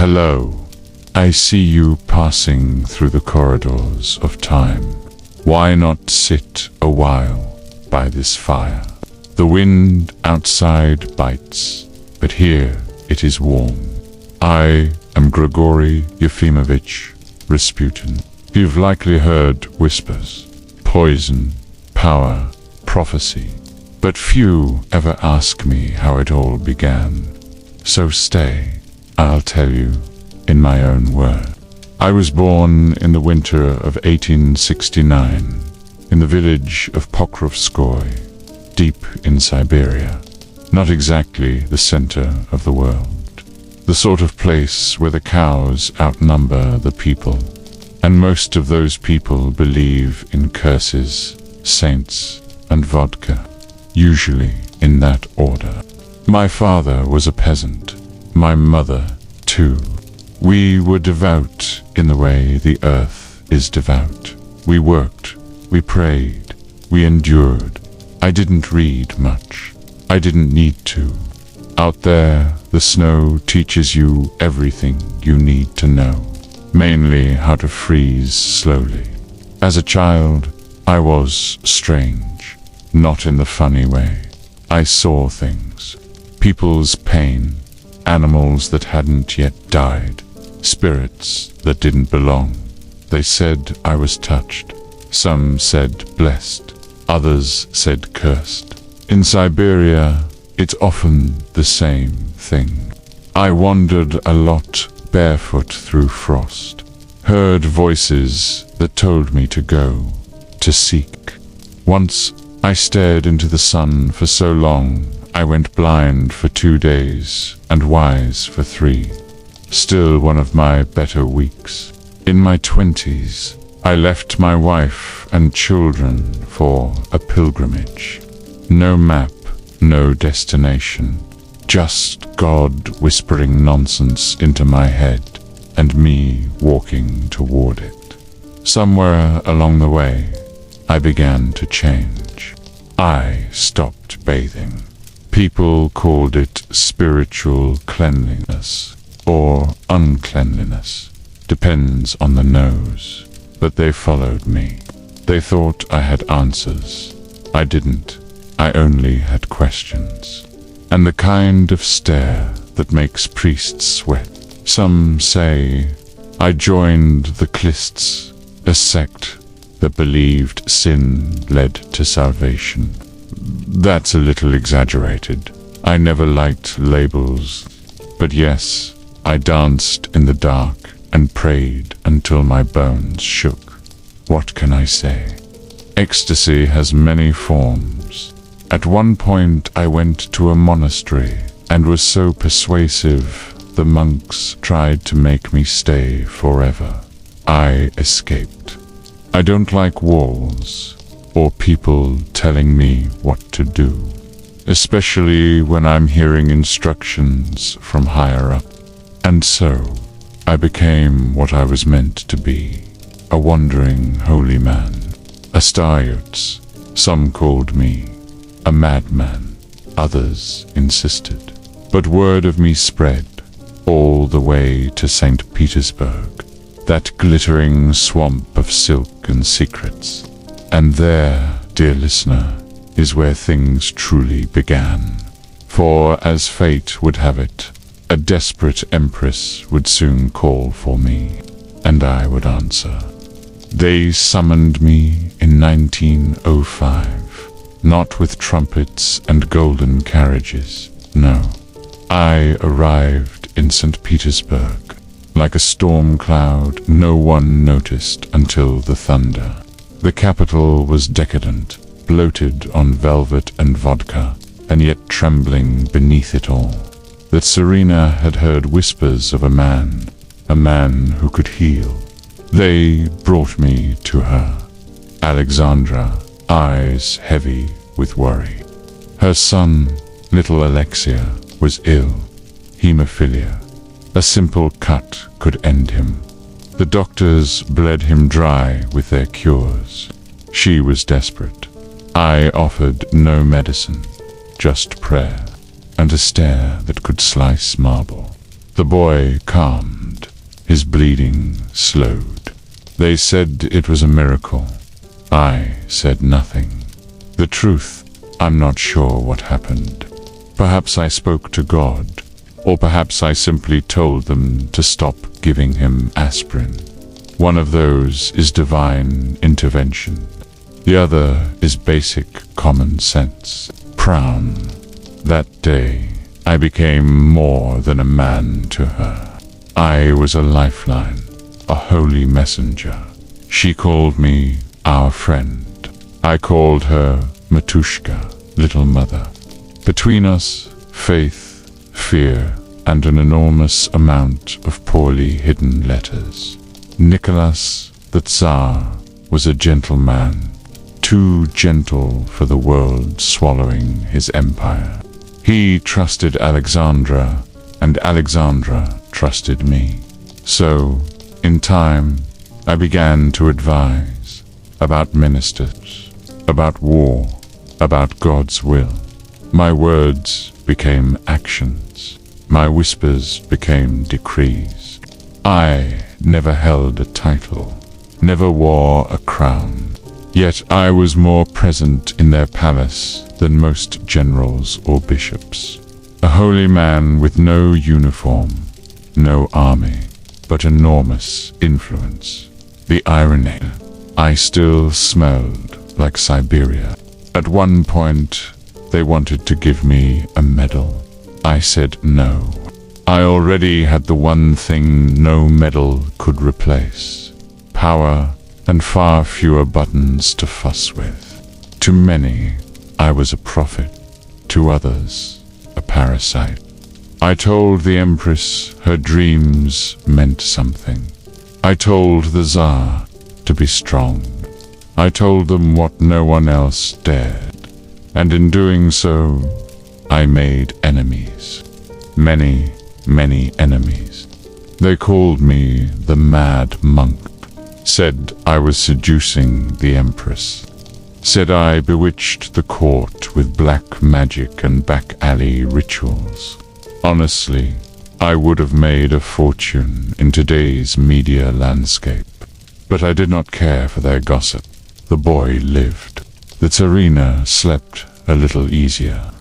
Hello, I see you passing through the corridors of time. Why not sit a while by this fire? The wind outside bites, but here it is warm. I am Grigori Rasputin. You've likely heard whispers, poison, power, prophecy, but few ever ask me how it all began. So stay, I'll tell you in my own word. I was born in the winter of 1869 in the village of Pokrovskoy, deep in Siberia, not exactly the center of the world, the sort of place where the cows outnumber the people, and most of those people believe in curses, saints, and vodka, usually in that order. My father was a peasant, my mother too. We were devout in the way the earth is devout. We worked, we prayed, we endured. I didn't read much. I didn't need to. Out there, the snow teaches you everything you need to know, mainly how to freeze slowly. As a child, I was strange, not in the funny way. I saw things, people's pain, animals that hadn't yet died, spirits that didn't belong. They said I was touched. Some said blessed. Others said cursed. In Siberia, it's often the same thing. I wandered a lot barefoot through frost, heard voices that told me to go, to seek. Once I stared into the sun for so long, I went blind for 2 days and wise for 3. Still one of my better weeks. In my 20s, I left my wife and children for a pilgrimage. No map, no destination, just God whispering nonsense into my head and me walking toward it. Somewhere along the way, I began to change. I stopped bathing. People called it spiritual cleanliness or uncleanliness, depends on the nose. But they followed me. They thought I had answers. I didn't. I only had questions. And the kind of stare that makes priests sweat. Some say I joined the Klists, a sect that believed sin led to salvation. That's a little exaggerated. I never liked labels. But yes, I danced in the dark and prayed until my bones shook. What can I say? Ecstasy has many forms. At one point I went to a monastery and was so persuasive the monks tried to make me stay forever. I escaped. I don't like walls or people telling me what to do, especially when I'm hearing instructions from higher up. And so I became what I was meant to be, a wandering holy man, a starets. Some called me a madman, others insisted. But word of me spread all the way to St. Petersburg, that glittering swamp of silk and secrets. And there, dear listener, is where things truly began. For as fate would have it, a desperate empress would soon call for me, and I would answer. They summoned me in 1905, not with trumpets and golden carriages, no. I arrived in St. Petersburg, like a storm cloud no one noticed until the thunder. The capital was decadent, bloated on velvet and vodka, and yet trembling beneath it all. That Serena had heard whispers of a man who could heal. They brought me to her, Alexandra, eyes heavy with worry. Her son, little Alexia, was ill, hemophilia. A simple cut could end him. The doctors bled him dry with their cures. She was desperate. I offered no medicine, just prayer, and a stare that could slice marble. The boy calmed. His bleeding slowed. They said it was a miracle. I said nothing. The truth, I'm not sure what happened. Perhaps I spoke to God, or perhaps I simply told them to stop giving him aspirin. One of those is divine intervention. The other is basic common sense. Proud. That day, I became more than a man to her. I was a lifeline, a holy messenger. She called me our friend. I called her Matushka, little mother. Between us, faith, fear, and an enormous amount of poorly hidden letters. Nicholas, the Tsar, was a gentleman, too gentle for the world swallowing his empire. He trusted Alexandra, and Alexandra trusted me. So, in time, I began to advise about ministers, about war, about God's will. My words became actions. My whispers became decrees. I never held a title, never wore a crown. Yet I was more present in their palace than most generals or bishops. A holy man with no uniform, no army, but enormous influence. The irony, I still smelled like Siberia. At one point, they wanted to give me a medal. I said no. I already had the one thing no medal could replace: power and far fewer buttons to fuss with. To many, I was a prophet. To others, a parasite. I told the Empress her dreams meant something. I told the Tsar to be strong. I told them what no one else dared. And in doing so, I made enemies. Many, many enemies. They called me the mad monk. Said I was seducing the Empress. Said I bewitched the court with black magic and back-alley rituals. Honestly, I would have made a fortune in today's media landscape. But I did not care for their gossip. The boy lived. The Tsarina slept a little easier.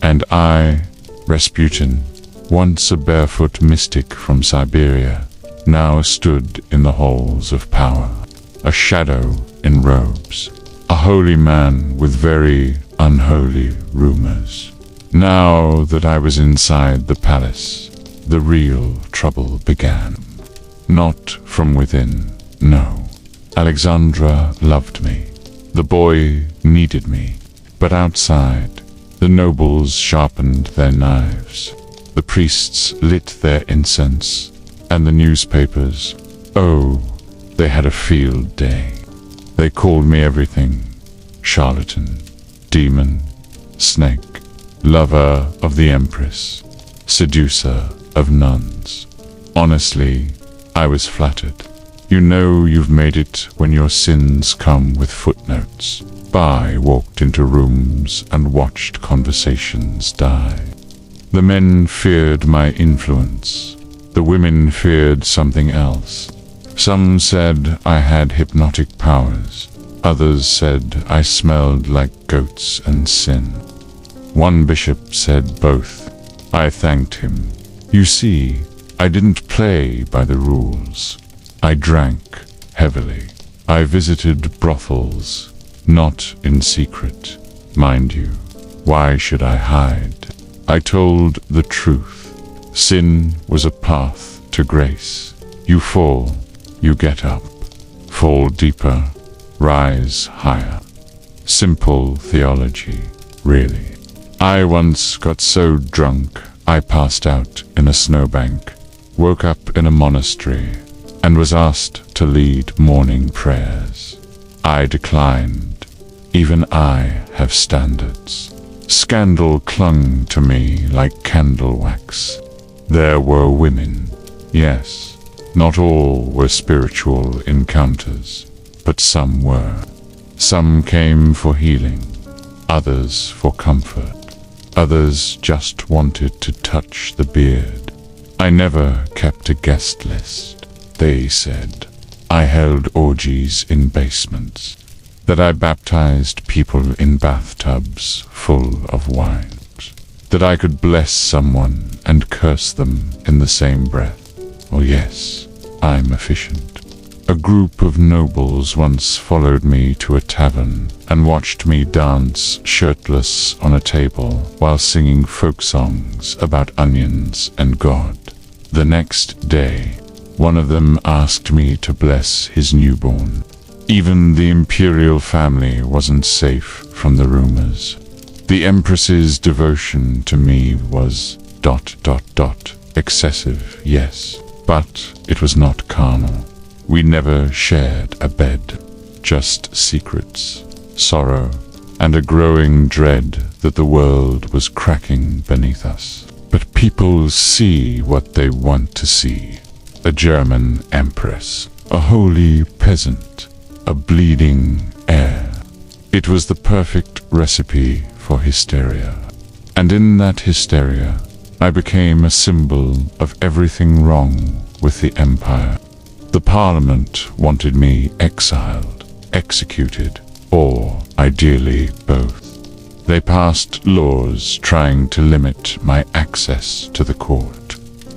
And I, Rasputin, once a barefoot mystic from Siberia, now stood in the halls of power, a shadow in robes, a holy man with very unholy rumors. Now that I was inside the palace, the real trouble began. Not from within, no. Alexandra loved me. The boy needed me. But outside, the nobles sharpened their knives. The priests lit their incense. And the newspapers, oh, they had a field day. They called me everything: charlatan, demon, snake, lover of the Empress, seducer of nuns. Honestly, I was flattered. You know you've made it when your sins come with footnotes. I walked into rooms and watched conversations die. The men feared my influence. The women feared something else. Some said I had hypnotic powers. Others said I smelled like goats and sin. One bishop said both. I thanked him. You see, I didn't play by the rules. I drank heavily. I visited brothels, not in secret, mind you. Why should I hide? I told the truth. Sin was a path to grace. You fall, you get up. Fall deeper, rise higher. Simple theology, really. I once got so drunk I passed out in a snowbank, woke up in a monastery, and was asked to lead morning prayers. I declined. Even I have standards. Scandal clung to me like candle wax. There were women. Yes, not all were spiritual encounters, but some were. Some came for healing, others for comfort, others just wanted to touch the beard. I never kept a guest list, they said. I held orgies in basements, that I baptized people in bathtubs full of wine, that I could bless someone and curse them in the same breath. Oh yes, I'm efficient. A group of nobles once followed me to a tavern and watched me dance shirtless on a table while singing folk songs about onions and God. The next day, one of them asked me to bless his newborn. Even the imperial family wasn't safe from the rumors. The empress's devotion to me was ... excessive, yes, but it was not carnal. We never shared a bed, just secrets, sorrow, and a growing dread that the world was cracking beneath us. But people see what they want to see. A German empress, a holy peasant, a bleeding heir. It was the perfect recipe for hysteria. And in that hysteria, I became a symbol of everything wrong with the empire. The parliament wanted me exiled, executed, or ideally both. They passed laws trying to limit my access to the court.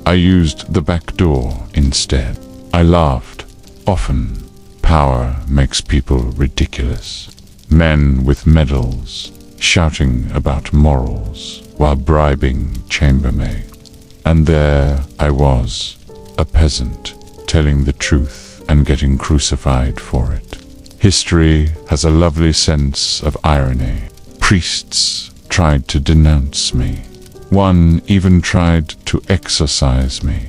I used the back door instead. I laughed, often. Power makes people ridiculous. Men with medals, shouting about morals while bribing chambermaids. And there I was, a peasant, telling the truth and getting crucified for it. History has a lovely sense of irony. Priests tried to denounce me. One even tried to exorcise me.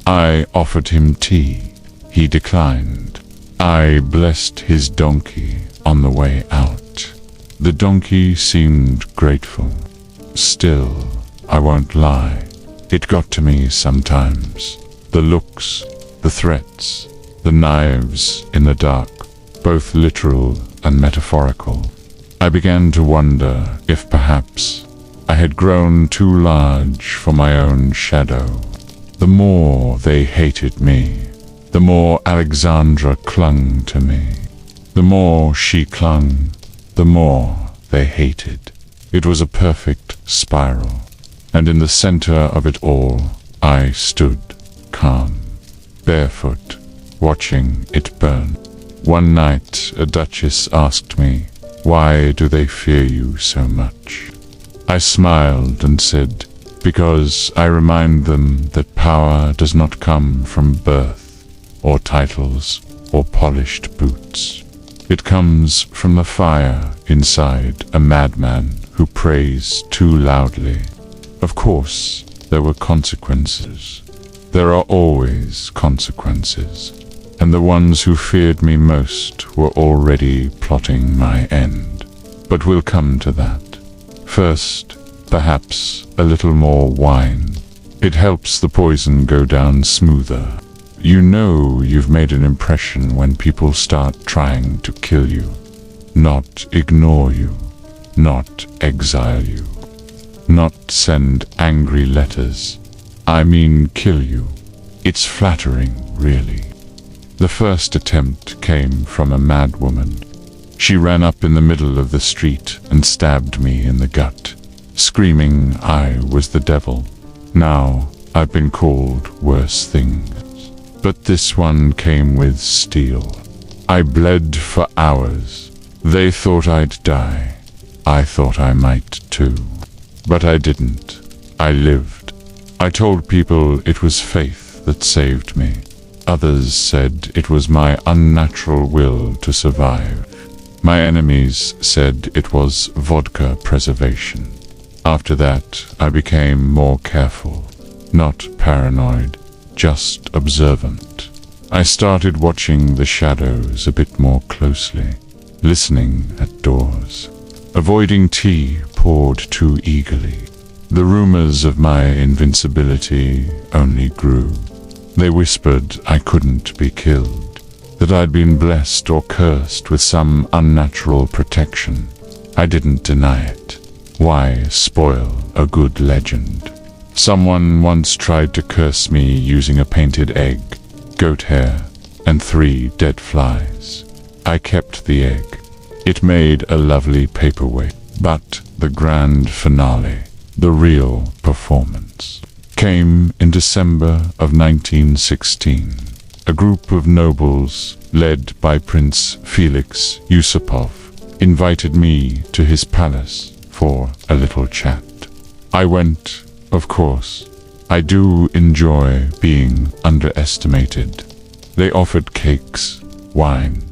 I offered him tea. He declined. I blessed his donkey on the way out. The donkey seemed grateful. Still, I won't lie. It got to me sometimes. The looks, the threats, the knives in the dark, both literal and metaphorical. I began to wonder if perhaps I had grown too large for my own shadow. The more they hated me, the more Alexandra clung to me. The more she clung, the more they hated. It was a perfect spiral, and in the center of it all, I stood, calm, barefoot, watching it burn. One night, a duchess asked me, "Why do they fear you so much?" I smiled and said, "Because I remind them that power does not come from birth, or titles, or polished boots. It comes from the fire inside a madman who prays too loudly." Of course, there were consequences. There are always consequences, and the ones who feared me most were already plotting my end. But we'll come to that. First, perhaps a little more wine. It helps the poison go down smoother. You know you've made an impression when people start trying to kill you. Not ignore you. Not exile you. Not send angry letters. I mean kill you. It's flattering, really. The first attempt came from a madwoman. She ran up in the middle of the street and stabbed me in the gut, screaming I was the devil. Now, I've been called worse things. But this one came with steel. I bled for hours. They thought I'd die. I thought I might too. But I didn't. I lived. I told people it was faith that saved me. Others said it was my unnatural will to survive. My enemies said it was vodka preservation. After that, I became more careful. Not paranoid, just observant. I started watching the shadows a bit more closely, listening at doors, avoiding tea poured too eagerly. The rumors of my invincibility only grew. They whispered I couldn't be killed, that I'd been blessed or cursed with some unnatural protection. I didn't deny it. Why spoil a good legend? Someone once tried to curse me using a painted egg, goat hair, and 3 dead flies. I kept the egg. It made a lovely paperweight. But the grand finale, the real performance, came in December of 1916. A group of nobles, led by Prince Felix Yusupov, invited me to his palace for a little chat. I went, of course. I do enjoy being underestimated. They offered cakes, wine,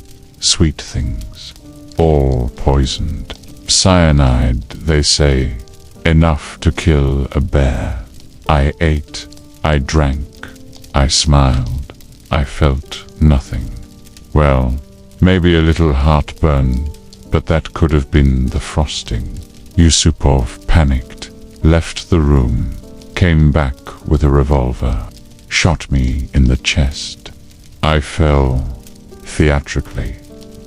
sweet things, all poisoned. Cyanide, they say, enough to kill a bear. I ate, I drank, I smiled, I felt nothing. Well, maybe a little heartburn, but that could have been the frosting. Yusupov panicked, left the room, came back with a revolver, shot me in the chest. I fell, theatrically,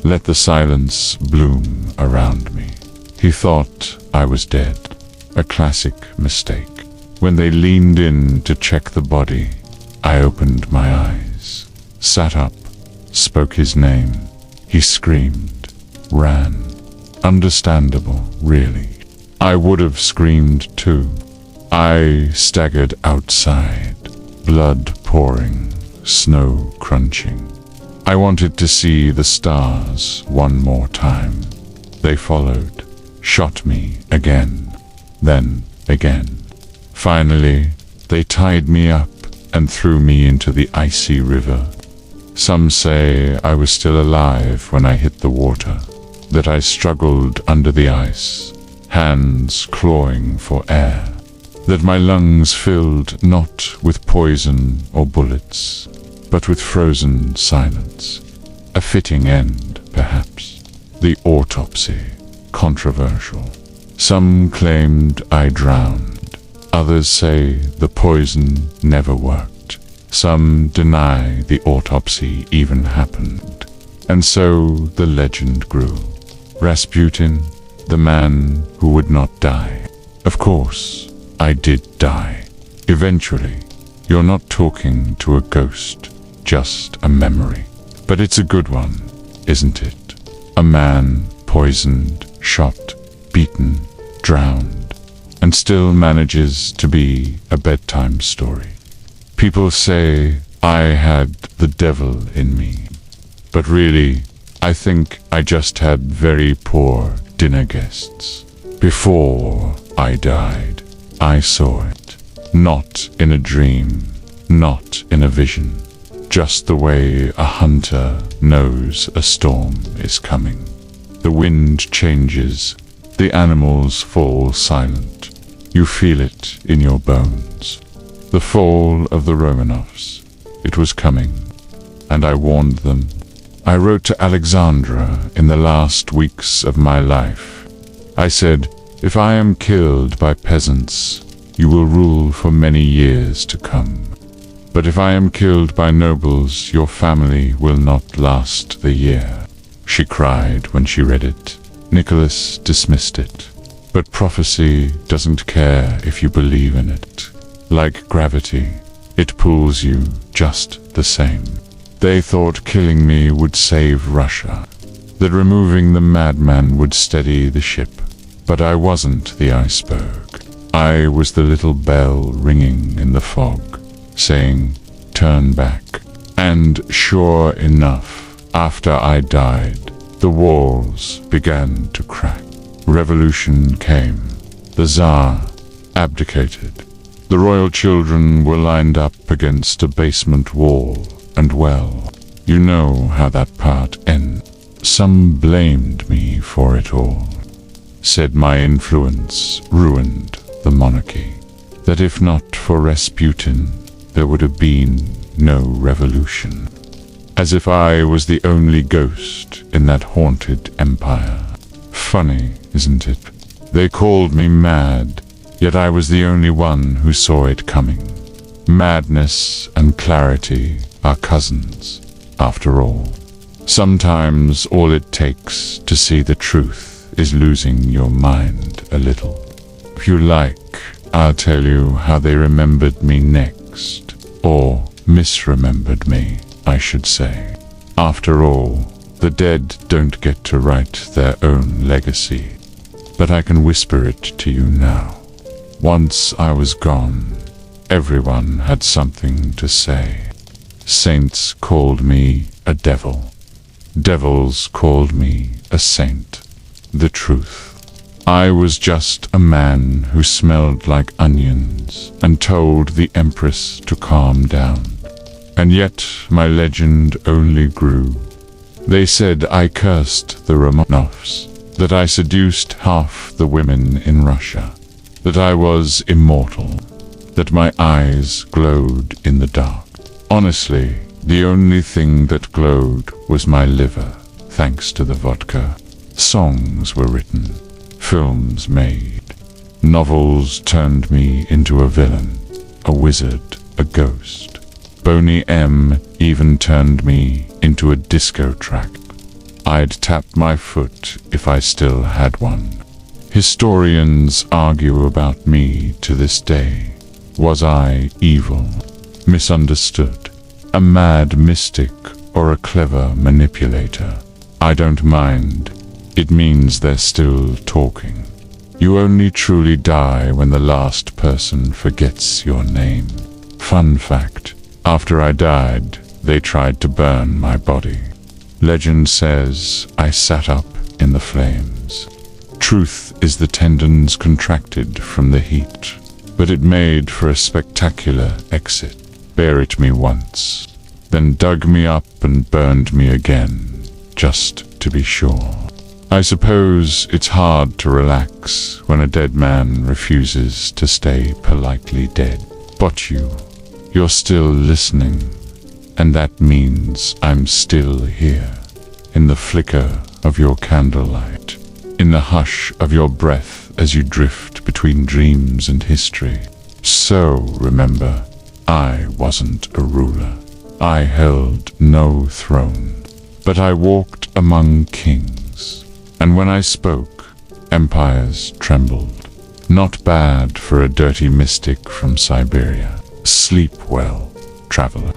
let the silence bloom around me. He thought I was dead, a classic mistake. When they leaned in to check the body, I opened my eyes, sat up, spoke his name. He screamed, ran. Understandable, really. I would have screamed too. I staggered outside, blood pouring, snow crunching. I wanted to see the stars one more time. They followed, shot me again, then again. Finally, they tied me up and threw me into the icy river. Some say I was still alive when I hit the water, that I struggled under the ice, hands clawing for air, that my lungs filled not with poison or bullets, but with frozen silence. A fitting end, perhaps. The autopsy, controversial. Some claimed I drowned. Others say the poison never worked. Some deny the autopsy even happened. And so the legend grew. Rasputin, the man who would not die. Of course, I did die. Eventually. You're not talking to a ghost, just a memory. But it's a good one, isn't it? A man poisoned, shot, beaten, drowned, and still manages to be a bedtime story. People say I had the devil in me, but really, I think I just had very poor dinner guests. Before I died, I saw it. Not in a dream, not in a vision, just the way a hunter knows a storm is coming. The wind changes, the animals fall silent. You feel it in your bones. The fall of the Romanovs. It was coming, and I warned them. I wrote to Alexandra in the last weeks of my life. I said, if I am killed by peasants, you will rule for many years to come. But if I am killed by nobles, your family will not last the year. She cried when she read it. Nicholas dismissed it. But prophecy doesn't care if you believe in it. Like gravity, it pulls you just the same. They thought killing me would save Russia, that removing the madman would steady the ship. But I wasn't the iceberg. I was the little bell ringing in the fog, saying, turn back. And sure enough, after I died, the walls began to crack. Revolution came. The Tsar abdicated. The royal children were lined up against a basement wall, and well, you know how that part ends. Some blamed me for it all, said my influence ruined the monarchy, that if not for Rasputin, there would have been no revolution. As if I was the only ghost in that haunted empire. Funny, isn't it? They called me mad, yet I was the only one who saw it coming. Madness and clarity are cousins, after all. Sometimes all it takes to see the truth is losing your mind a little. If you like, I'll tell you how they remembered me next, or misremembered me, I should say. After all, the dead don't get to write their own legacy, but I can whisper it to you now. Once I was gone, everyone had something to say. Saints called me a devil. Devils called me a saint. The truth. I was just a man who smelled like onions and told the Empress to calm down. And yet my legend only grew. They said I cursed the Romanovs, that I seduced half the women in Russia, that I was immortal, that my eyes glowed in the dark. Honestly, the only thing that glowed was my liver, thanks to the vodka. Songs were written, films made, novels turned me into a villain, a wizard, a ghost. Boney M even turned me into a disco track. I'd tap my foot if I still had one. Historians argue about me to this day. Was I evil, misunderstood, a mad mystic, or a clever manipulator? I don't mind. It means they're still talking. You only truly die when the last person forgets your name. Fun fact, after I died, they tried to burn my body. Legend says I sat up in the flames. Truth is the tendons contracted from the heat, but it made for a spectacular exit. Buried me once, then dug me up and burned me again, just to be sure. I suppose it's hard to relax when a dead man refuses to stay politely dead. But you're still listening, and that means I'm still here, in the flicker of your candlelight, in the hush of your breath as you drift between dreams and history. So remember, I wasn't a ruler. I held no throne, but I walked among kings, and when I spoke, empires trembled. Not bad for a dirty mystic from Siberia. Sleep well, traveler.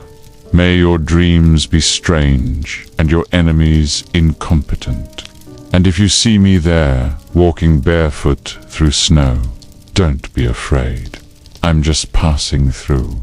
May your dreams be strange and your enemies incompetent. And if you see me there, walking barefoot through snow, don't be afraid. I'm just passing through.